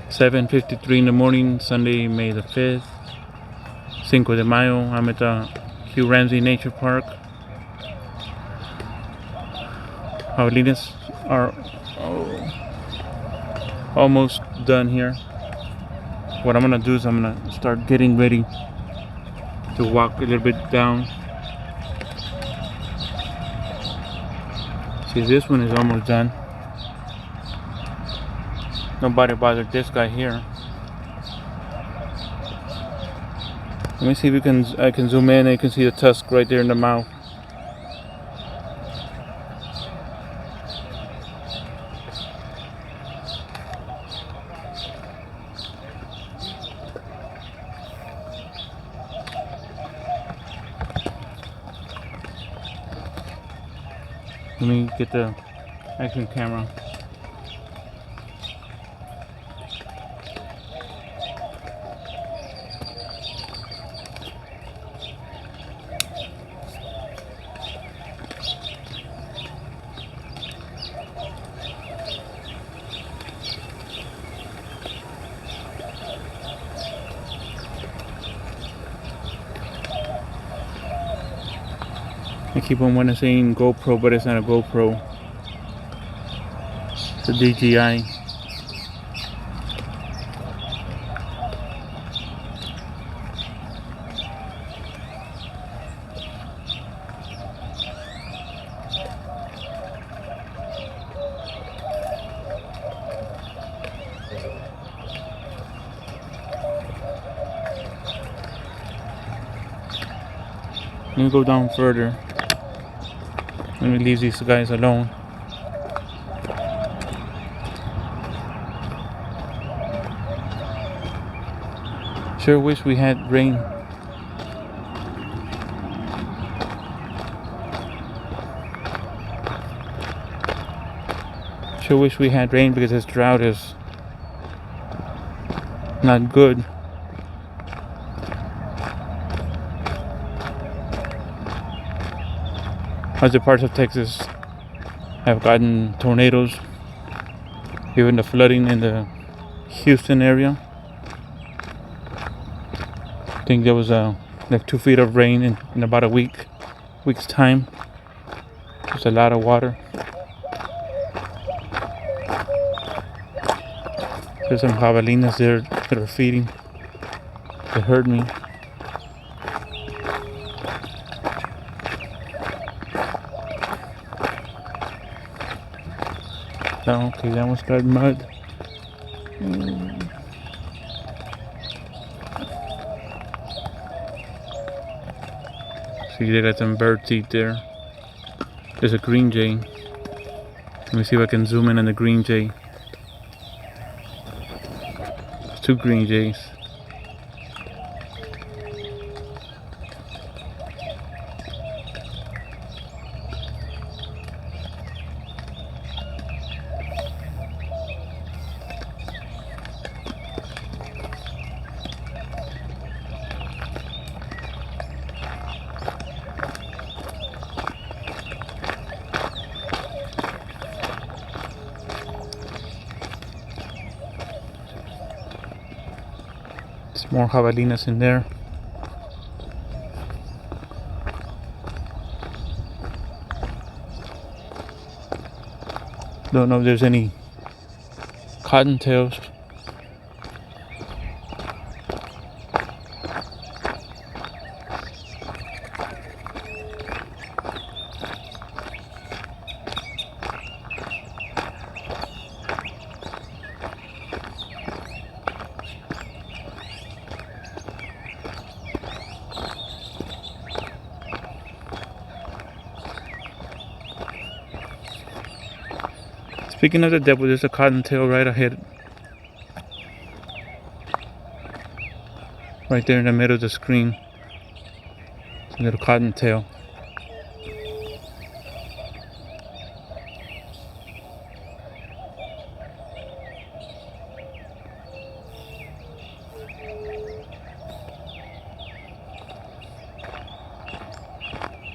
7:53 in the morning, Sunday, May the 5th, Cinco de Mayo. I'm at the Hugh Ramsey Nature Park. Javalinas are almost done here. What I'm gonna do is I'm gonna start getting ready to walk a little bit down. See, this one is almost done. Nobody bothered this guy here. Let me see if I can zoom in and you can see the tusk right there in the mouth. Let me get the action camera. I keep on wanting to say GoPro, but it's not a GoPro. It's a DJI. Let me go down further. Let me leave these guys alone. Sure wish we had rain. Sure wish we had rain because this drought is not good. Other parts of Texas have gotten tornadoes, even the flooding in the Houston area. I think there was like 2 feet of rain in about a week's time. There's a lot of water. There's some javalinas there that are feeding. They heard me. Oh, okay, that one's got mud. See, they got some bird teeth there. There's a green jay. Let me see if I can zoom in on the green jay. There's 2 green jays. There's more javalinas in there. Don't know if there's any cottontails. Speaking of the devil, there's a cottontail right ahead. Right there in the middle of the screen. It's a little cottontail.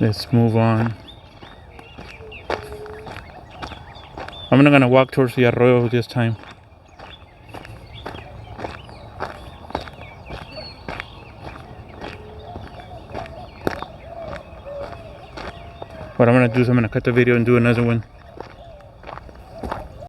Let's move on. I'm not gonna walk towards the arroyo this time. What I'm gonna do is I'm gonna cut the video and do another one